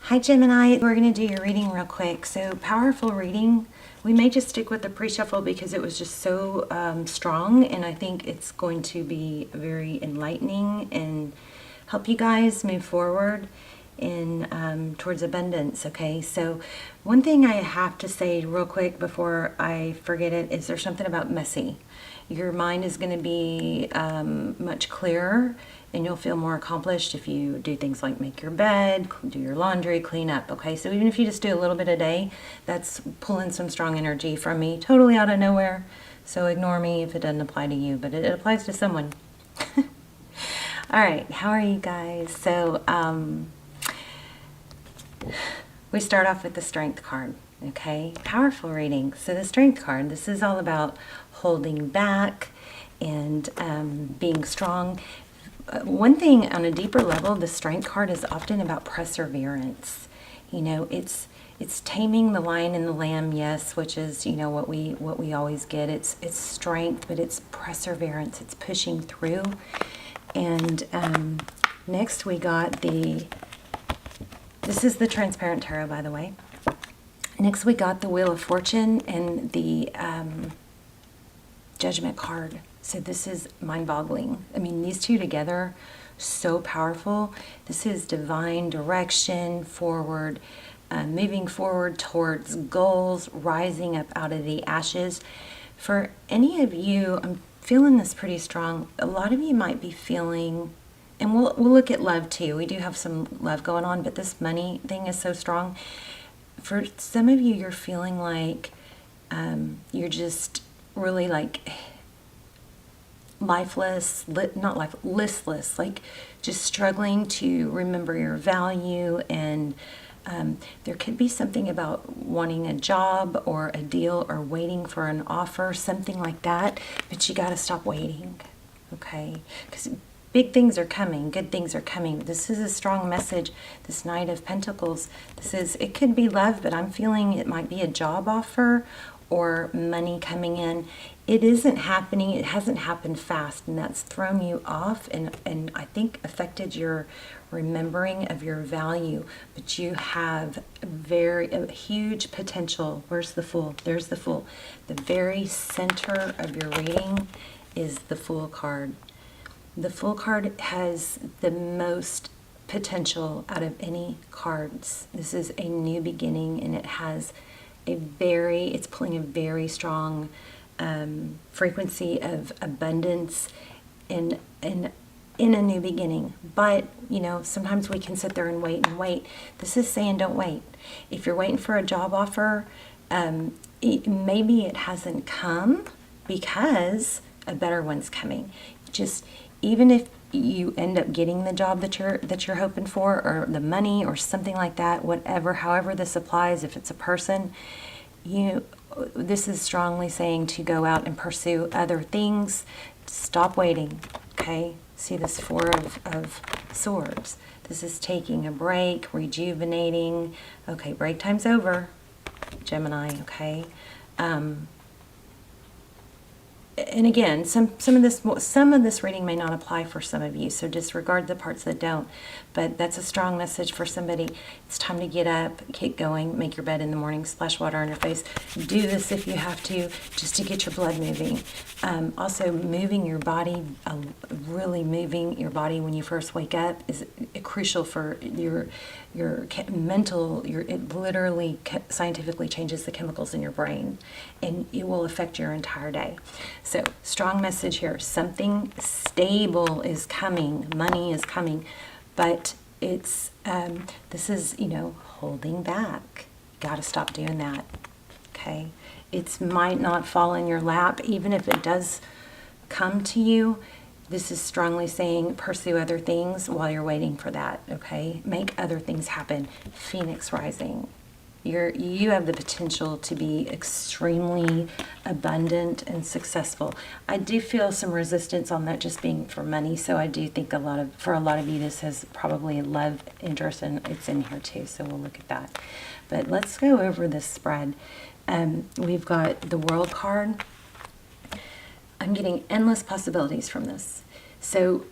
Hi Gemini, we're going to do your reading real quick. So powerful reading. We may just stick with the pre-shuffle because it was just so strong, and I think it's going to be very enlightening and help you guys move forward in towards abundance. Okay, so one thing I have to say real quick before I forget it is there's something about messy. Your mind is going to be much clearer, and you'll feel more accomplished if you do things like make your bed, do your laundry, clean up. Okay, so even if you just do a little bit a day, that's pulling some strong energy from me, totally out of nowhere. So ignore me if it doesn't apply to you, but it applies to someone. All right, how are you guys? So we start off with the Strength card. Okay, powerful reading. So the Strength card, this is all about holding back and being strong. One thing on a deeper level, the Strength card is often about perseverance. You know, it's taming the lion and the lamb, yes, which is, you know, what we always get. It's strength, but it's perseverance. It's pushing through. And next we got this is the transparent tarot, by the way. Next we got the Wheel of Fortune and the Judgment card. So this is mind-boggling. I mean, these two together, so powerful. This is divine direction, forward, moving forward towards goals, rising up out of the ashes. For any of you, I'm feeling this pretty strong. A lot of you might be feeling, and we'll look at love too. We do have some love going on, but this money thing is so strong. For some of you, you're feeling like you're just really like lifeless, listless, like just struggling to remember your value. And there could be something about wanting a job or a deal or waiting for an offer, something like that, but you got to stop waiting, okay? Because big things are coming, good things are coming. This is a strong message, this Knight of Pentacles. It could be love, but I'm feeling it might be a job offer or money coming in. It isn't happening, it hasn't happened fast, and that's thrown you off and I think affected your remembering of your value. But you have a huge potential. Where's the Fool? There's the Fool. The very center of your reading is the Fool card. The Fool card has the most potential out of any cards. This is a new beginning, and it has it's pulling a very strong frequency of abundance in a new beginning. But, you know, sometimes we can sit there and wait. This is saying don't wait. If you're waiting for a job offer, maybe it hasn't come because a better one's coming. Just even if you end up getting the job that you're hoping for, or the money or something like that, however this applies, if it's a person, this is strongly saying to go out and pursue other things. Stop waiting, okay? See this Four of Swords. This is taking a break, rejuvenating. Okay, break time's over, Gemini, okay? And again, some of this reading may not apply for some of you, so disregard the parts that don't. But that's a strong message for somebody. It's time to get up, keep going, make your bed in the morning, splash water on your face. Do this if you have to, just to get your blood moving. Also, moving your body, really moving your body when you first wake up is crucial for your mental. It literally scientifically changes the chemicals in your brain, and it will affect your entire day. So, strong message here. Something stable is coming. Money is coming. But this is, holding back. Got to stop doing that. Okay? It might not fall in your lap. Even if it does come to you, this is strongly saying pursue other things while you're waiting for that. Okay? Make other things happen. Phoenix rising. You have the potential to be extremely abundant and successful. I do feel some resistance on that just being for money, so I do think for a lot of you this has probably a love interest, and it's in here too, so we'll look at that. But let's go over this spread. We've got the World card. I'm getting endless possibilities from this. So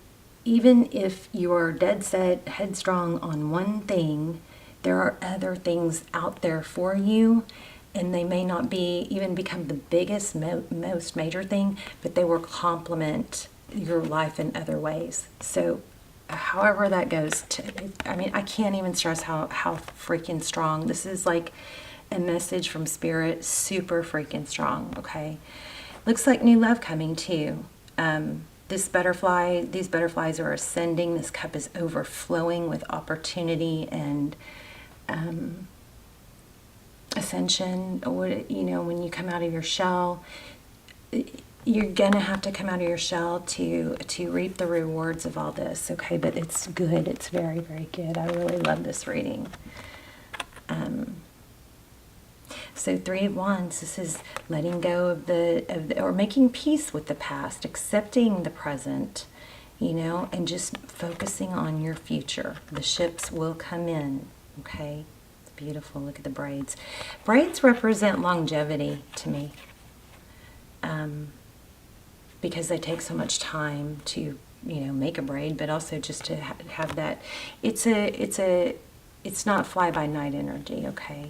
even if you're dead set, headstrong on one thing, there are other things out there for you, and they may not be even become the biggest, most major thing, but they will complement your life in other ways. So however that goes, I mean, I can't even stress how freaking strong. This is like a message from Spirit, super freaking strong, okay? Looks like new love coming too. These butterflies are ascending. This cup is overflowing with opportunity and ascension. Or, you know, when you come out of your shell, you're gonna have to come out of your shell to reap the rewards of all this, okay? But it's good. It's very, very good. I really love this reading. So Three of Wands, this is letting go of or making peace with the past, accepting the present, you know, and just focusing on your future. The ships will come in, okay? It's beautiful. Look at the braids. Braids represent longevity to me, because they take so much time to, you know, make a braid, but also just to have that. It's not fly-by-night energy, okay?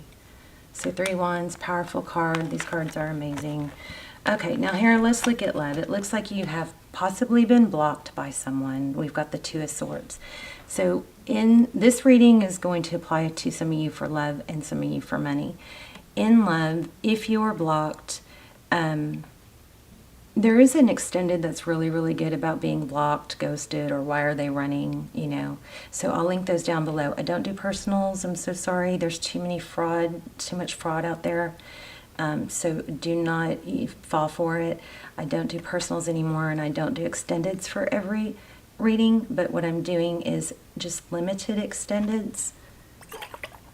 So Three Wands, powerful card. These cards are amazing. Okay, now here, let's look at love. It looks like you have possibly been blocked by someone. We've got the Two of Swords. So in this reading is going to apply to some of you for love and some of you for money. In love, if you are blocked, there is an extended that's really, really good about being blocked, ghosted, or why are they running, you know. So I'll link those down below. I don't do personals. I'm so sorry. There's too much fraud out there. So do not fall for it. I don't do personals anymore, and I don't do extendeds for every reading. But what I'm doing is just limited extendeds.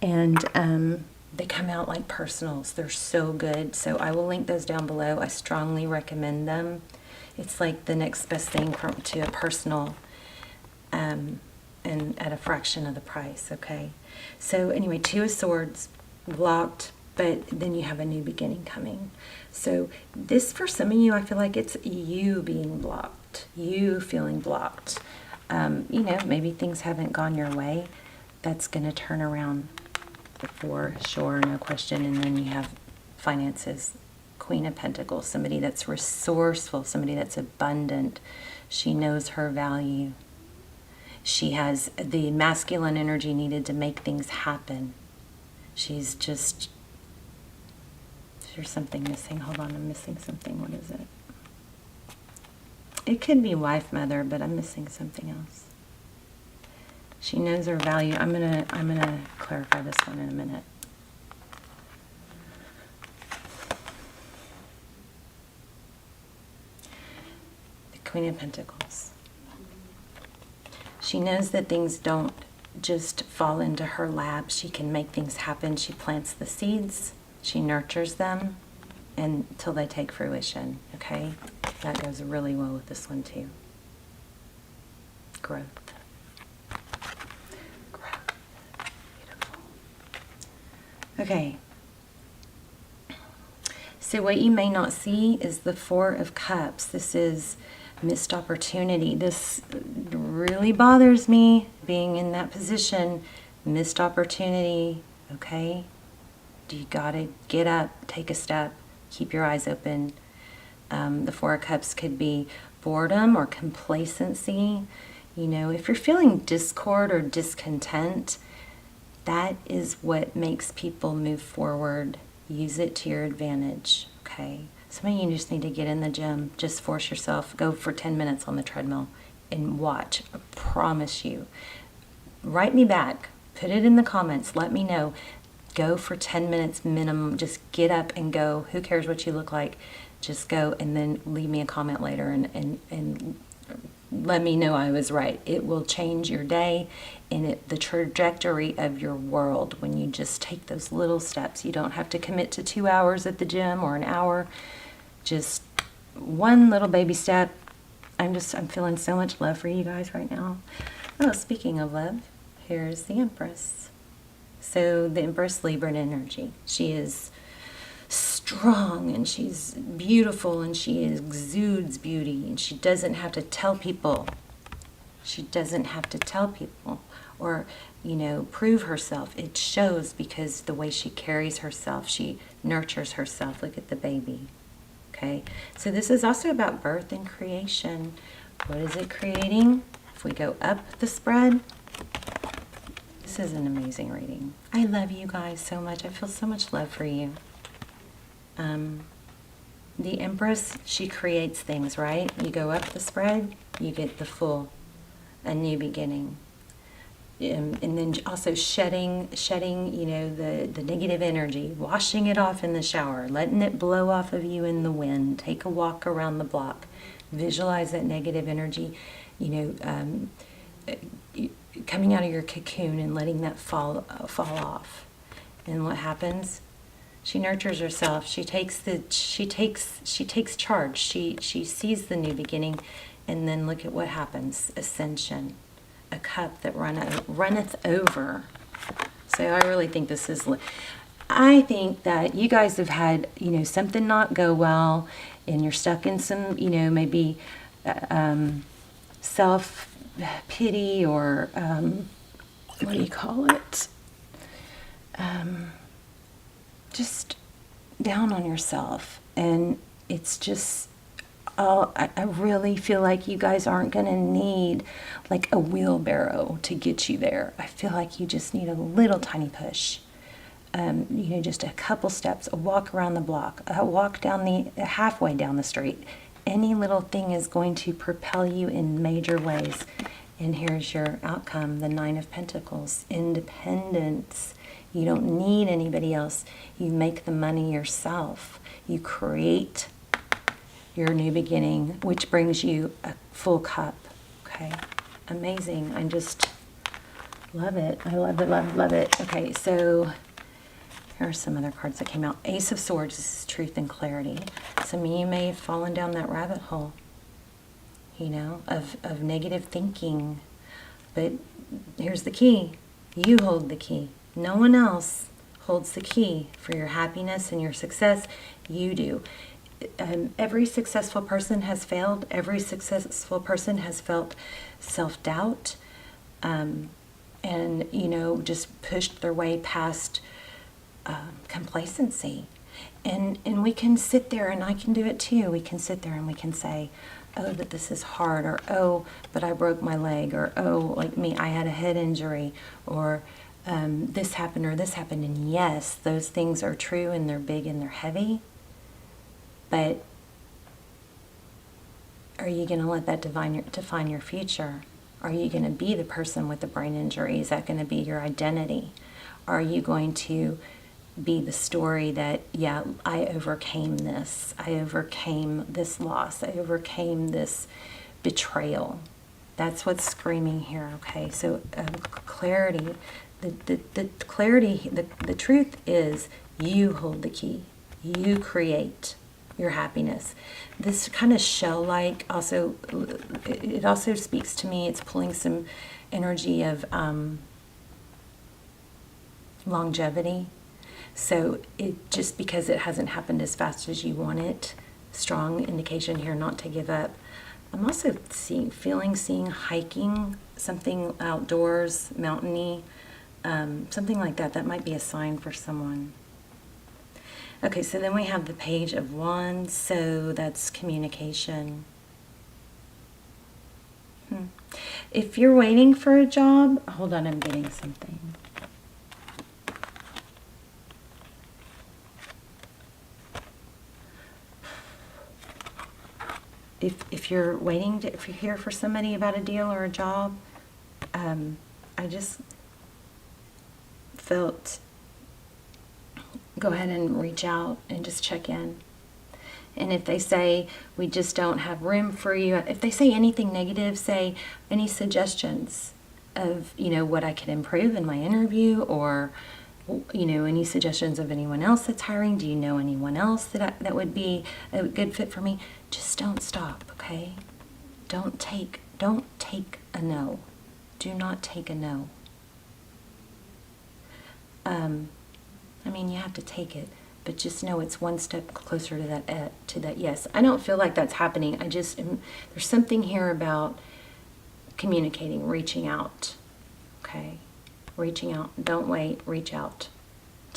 And they come out like personals. They're so good. So I will link those down below. I strongly recommend them. It's like the next best thing to a personal, and at a fraction of the price, okay? So anyway, Two of Swords, blocked, but then you have a new beginning coming. So this, for some of you, I feel like it's you being blocked, you feeling blocked. You know, maybe things haven't gone your way. That's going to turn around for sure, no question. And then you have finances, Queen of Pentacles, somebody that's resourceful, somebody that's abundant. She knows her value. She has the masculine energy needed to make things happen. She's just, there's something missing. Hold on, I'm missing something. What is it? It could be wife, mother, but I'm missing something else. She knows her value. I'm gonna clarify this one in a minute. The Queen of Pentacles. She knows that things don't just fall into her lap. She can make things happen. She plants the seeds. She nurtures them until they take fruition. Okay? That goes really well with this one too. Growth. Okay, so what you may not see is the Four of Cups. This is missed opportunity. This really bothers me, being in that position. Missed opportunity, okay? You gotta get up, take a step, keep your eyes open. The Four of Cups could be boredom or complacency. You know, if you're feeling discord or discontent, that is what makes people move forward. Use it to your advantage, okay? Some of you just need to get in the gym. Just force yourself. Go for 10 minutes on the treadmill and watch. I promise you. Write me back. Put it in the comments. Let me know. Go for 10 minutes minimum. Just get up and go. Who cares what you look like? Just go, and then leave me a comment later and let me know I was right. It will change your day and the trajectory of your world when you just take those little steps. You don't have to commit to 2 hours at the gym or an hour. Just one little baby step. I'm feeling so much love for you guys right now. Oh, speaking of love, here's the Empress. So the Empress, Libra energy. She is strong and she's beautiful and she exudes beauty, and she doesn't have to tell people. She doesn't have to tell people or, you know, prove herself. It shows because the way she carries herself, she nurtures herself. Look at the baby. Okay, so this is also about birth and creation. What is it creating? If we go up the spread, this is an amazing reading. I love you guys so much. I feel so much love for you. The Empress, she creates things, right? You go up the spread, you get the full, a new beginning. And then also shedding, you know, the negative energy, washing it off in the shower, letting it blow off of you in the wind. Take a walk around the block. Visualize that negative energy, you know, coming out of your cocoon and letting that fall off. And what happens? She nurtures herself. She takes charge. She sees the new beginning, and then look at what happens. Ascension. A cup that runneth over. So I really think this is, I think that you guys have had, you know, something not go well, and you're stuck in some, you know, maybe self-pity, or what do you call it? Just down on yourself. And it's just, I really feel like you guys aren't going to need like a wheelbarrow to get you there. I feel like you just need a little tiny push. You know, just a couple steps, a walk around the block, a walk down halfway down the street. Any little thing is going to propel you in major ways. And here's your outcome, the Nine of Pentacles, independence. You don't need anybody else. You make the money yourself. You create your new beginning, which brings you a full cup. Okay, amazing. I just love it. I love it, love, love it. Okay, so here are some other cards that came out. Ace of Swords, this is truth and clarity. Some of you may have fallen down that rabbit hole, you know, of negative thinking. But here's the key. You hold the key. No one else holds the key for your happiness and your success. You do. Every successful person has failed. Every successful person has felt self-doubt, and, you know, just pushed their way past complacency. And we can sit there, and I can do it too. We can sit there and we can say, oh, that this is hard, or oh, but I broke my leg, or oh, like me, I had a head injury, or this happened, or this happened. And yes, those things are true, and they're big and they're heavy. But are you going to let that define your future? Are you going to be the person with the brain injury? Is that going to be your identity? Are you going to be the story that, yeah, I overcame this. I overcame this loss. I overcame this betrayal. That's what's screaming here, okay? So clarity. The clarity, the truth is you hold the key. You create your happiness. This kind of shell-like also, it also speaks to me. It's pulling some energy of longevity. So it just because it hasn't happened as fast as you want it, strong indication here not to give up. I'm also seeing hiking, something outdoors, mountainy, something like that. That might be a sign for someone. Okay, so then we have the Page of Wands, so that's communication. If you're waiting for a job, hold on, I'm getting something. If you're waiting if you're here for somebody about a deal or a job, I just felt, go ahead and reach out and just check in. And if they say, we just don't have room for you, if they say anything negative, say any suggestions of, you know, what I could improve in my interview, or, you know, any suggestions of anyone else that's hiring. Do you know anyone else that would be a good fit for me? Just don't stop, okay? Don't take a no. Do not take a no. I mean, you have to take it, but just know it's one step closer to that yes. I don't feel like that's happening. I just there's something here about communicating, reaching out. Okay. Okay. Reaching out. Don't wait. Reach out.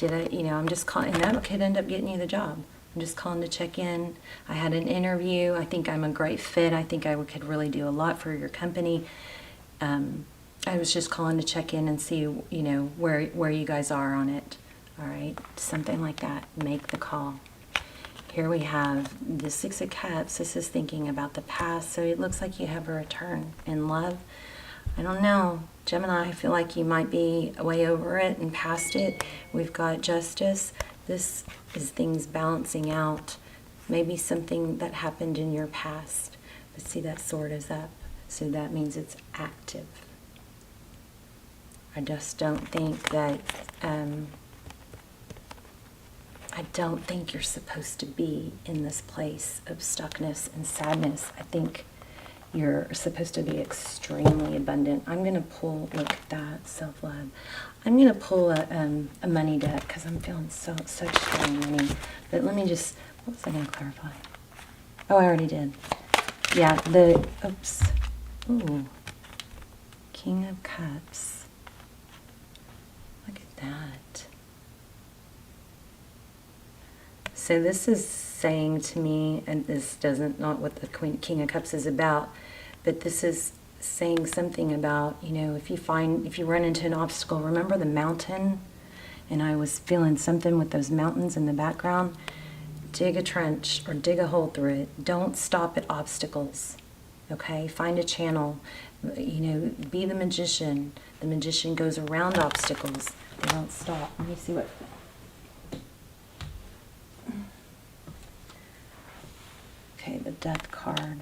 I'm just calling, and that could end up getting you the job. I'm just calling to check in. I had an interview. I think I'm a great fit. I think I could really do a lot for your company. I was just calling to check in and see, where you guys are on it. All right, something like that. Make the call. Here we have the Six of Cups. This is thinking about the past. So it looks like you have a return in love. I don't know. Gemini, I feel like you might be way over it and past it. We've got Justice. This is things balancing out. Maybe something that happened in your past. But see, that sword is up. So that means it's active. I just don't think that... I don't think you're supposed to be in this place of stuckness and sadness. I think you're supposed to be extremely abundant. I'm going to pull, look at that, self-love. I'm going to pull a money deck because I'm feeling such strong money. But let me just, what was I going to clarify? Oh, I already did. Yeah, oops. Ooh. King of Cups. Look at that. So this is saying to me, and this not what the King of Cups is about, but this is saying something about, if you run into an obstacle, remember the mountain? And I was feeling something with those mountains in the background. Dig a trench or dig a hole through it. Don't stop at obstacles, okay? Find a channel. Be the magician. The magician goes around obstacles. They don't stop. Let me see what... Okay, the Death card.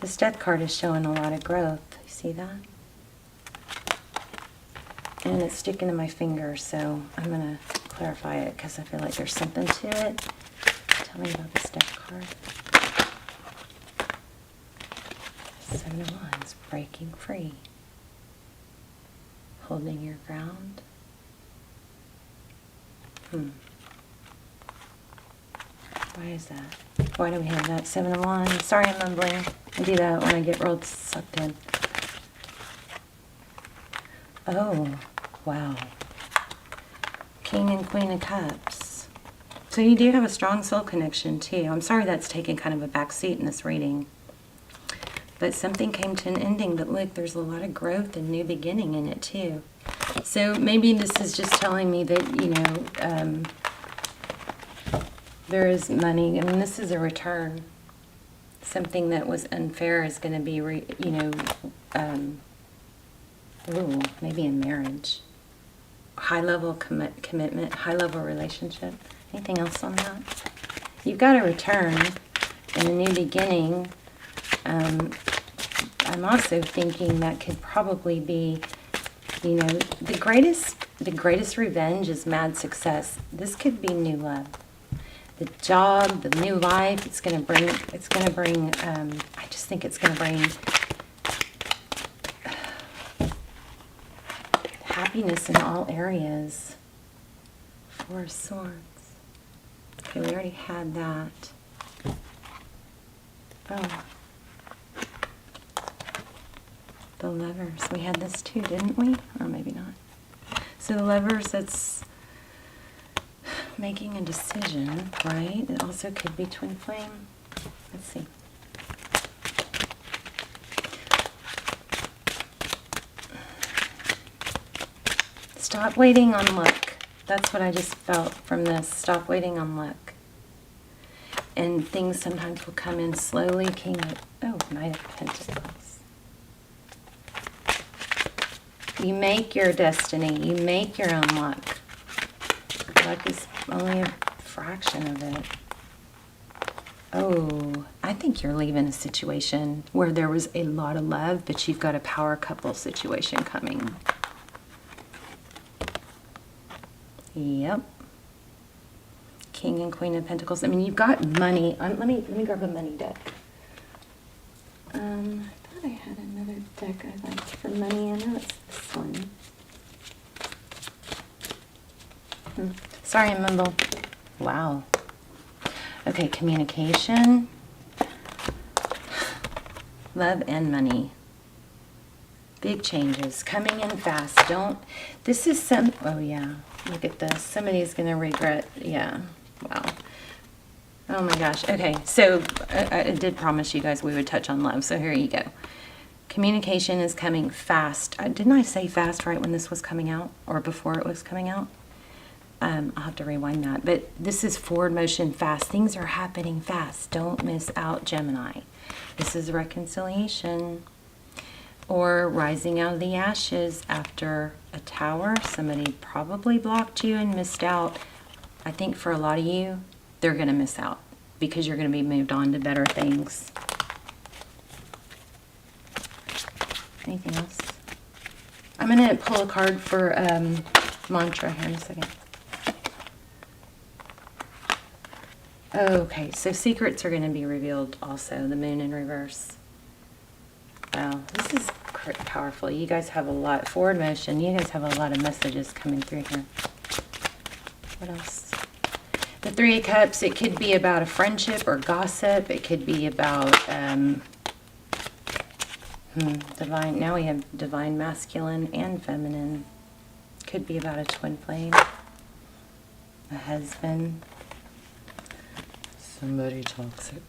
This Death card is showing a lot of growth. You see that? And it's sticking to my finger, so I'm going to clarify it because I feel like there's something to it. Tell me about this Death card. Seven of Wands, breaking free. Holding your ground. Why is that? Why do we have that? Seven of Wands. Sorry, I'm mumbling. I do that when I get real sucked in. Oh, wow. King and Queen of Cups. So you do have a strong soul connection, too. I'm sorry that's taken kind of a back seat in this reading. But something came to an ending, but look, there's a lot of growth and new beginning in it, too. So maybe this is just telling me that, there is money. I mean, this is a return. Something that was unfair is going to be, maybe a marriage. High-level commitment, high-level relationship. Anything else on that? You've got a return and a new beginning. I'm also thinking that could probably be, the greatest revenge is mad success. This could be new love. The job, the new life, I just think it's going to bring happiness in all areas. Four of Swords. Okay, we already had that. Oh. The Lovers. We had this too, didn't we? Or maybe not. So the Lovers, that's making a decision, right? It also could be twin flame. Let's see. Stop waiting on luck. That's what I just felt from this. Stop waiting on luck. And things sometimes will come in slowly. Knight of Pentacles. You make your destiny. You make your own luck. Luck is only a fraction of it. Oh, I think you're leaving a situation where there was a lot of love, but you've got a power couple situation coming. Yep. King and Queen of Pentacles. I mean, you've got money. Let me grab a money deck. I thought I had another deck I liked for money. I know it's this one. Sorry, I mumble. Wow. Okay, communication. Love and money. Big changes coming in fast. This is oh yeah, look at this. Somebody's going to regret, yeah, wow. Oh my gosh. Okay, so I did promise you guys we would touch on love, so here you go. Communication is coming fast. Didn't I say fast right when this was coming out, or before it was coming out? I'll have to rewind that. But this is forward motion fast. Things are happening fast. Don't miss out, Gemini. This is reconciliation. Or rising out of the ashes after a tower. Somebody probably blocked you and missed out. I think for a lot of you, they're going to miss out because you're going to be moved on to better things. Anything else? I'm going to pull a card for mantra here in a second. Okay, so secrets are going to be revealed also. The moon in reverse. Wow, this is powerful. You guys have a lot. Forward motion. You guys have a lot of messages coming through here. What else? The Three of Cups. It could be about a friendship or gossip. It could be about divine. Now we have divine masculine and feminine. Could be about a twin flame. A husband. Somebody toxic.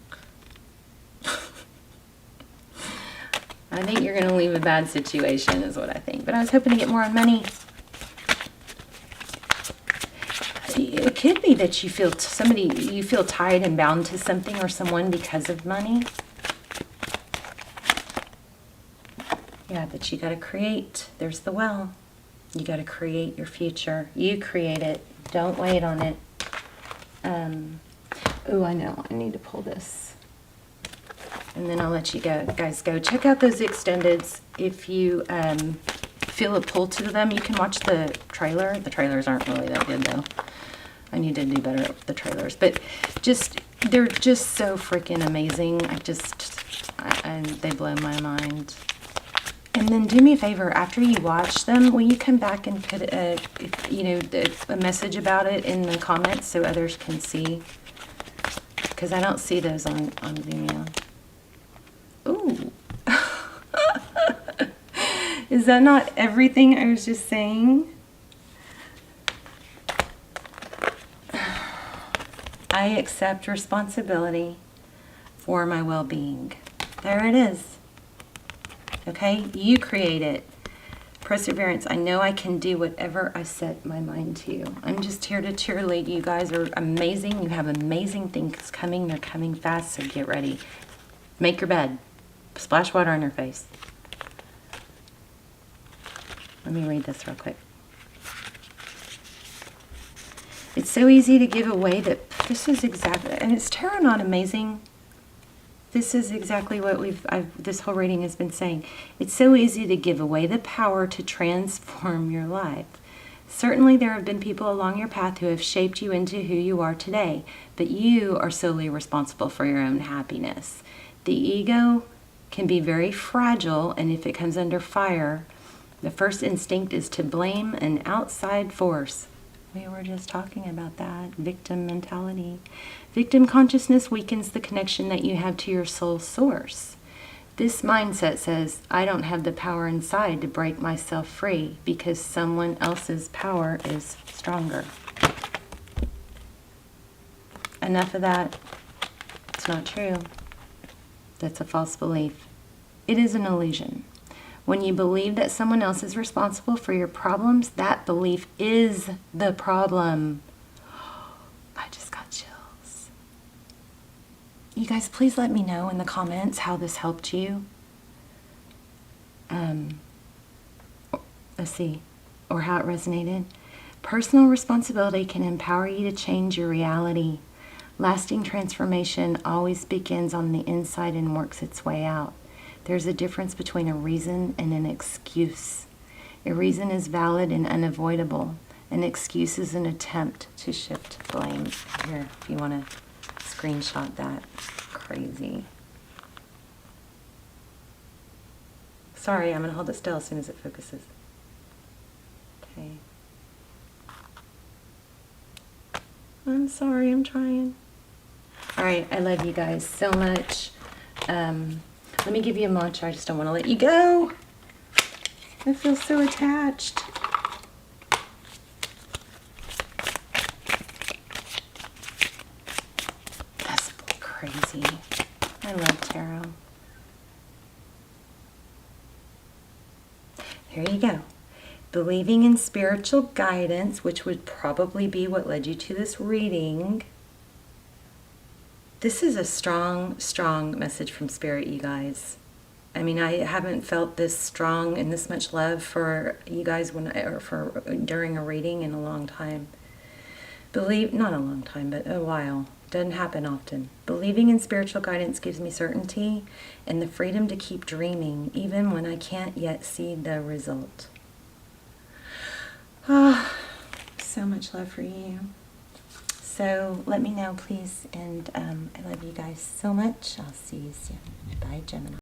I think you're going to leave a bad situation is what I think. But I was hoping to get more on money. It could be that you feel you feel tied and bound to something or someone because of money. Yeah, but you got to create. There's the well. You got to create your future. You create it. Don't wait on it. Oh, I know. I need to pull this. And then I'll let you guys go. Check out those extendeds. If you feel a pull to them, you can watch the trailer. The trailers aren't really that good, though. I need to do better at the trailers. But they're just so freaking amazing. They blow my mind. And then do me a favor, after you watch them, will you come back and put a message about it in the comments so others can see? Because I don't see those on Vimeo. Ooh. Is that not everything I was just saying? I accept responsibility for my well-being. There it is. Okay? You create it. Perseverance. I know I can do whatever I set my mind to. I'm just here to cheerlead. You guys are amazing. You have amazing things coming. They're coming fast, so get ready. Make your bed. Splash water on your face. Let me read this real quick. It's so easy to give away that this is exactly, and is tarot not amazing? This is exactly what this whole reading has been saying. It's so easy to give away the power to transform your life. Certainly there have been people along your path who have shaped you into who you are today, but you are solely responsible for your own happiness. The ego can be very fragile, and if it comes under fire, the first instinct is to blame an outside force. We were just talking about that. Victim mentality. Victim consciousness weakens the connection that you have to your soul source. This mindset says, I don't have the power inside to break myself free because someone else's power is stronger. Enough of that. It's not true. That's a false belief. It is an illusion. When you believe that someone else is responsible for your problems, that belief is the problem. I just got chills. You guys, please let me know in the comments how this helped you. Let's see, or how it resonated. Personal responsibility can empower you to change your reality. Lasting transformation always begins on the inside and works its way out. There's a difference between a reason and an excuse. A reason is valid and unavoidable. An excuse is an attempt to shift blame. Here, if you want to screenshot that. Crazy. Sorry, I'm going to hold it still as soon as it focuses. Okay. I'm sorry, I'm trying. All right, I love you guys so much. Let me give you a mantra. I just don't want to let you go. I feel so attached. That's crazy. I love tarot. Here you go. Believing in spiritual guidance, which would probably be what led you to this reading. This is a strong, strong message from Spirit, you guys. I mean, I haven't felt this strong and this much love for you guys during a reading in a long time. Not a long time, but a while. Doesn't happen often. Believing in spiritual guidance gives me certainty and the freedom to keep dreaming, even when I can't yet see the result. Ah, so much love for you. So let me know, please. And I love you guys so much. I'll see you soon. Bye, Gemini.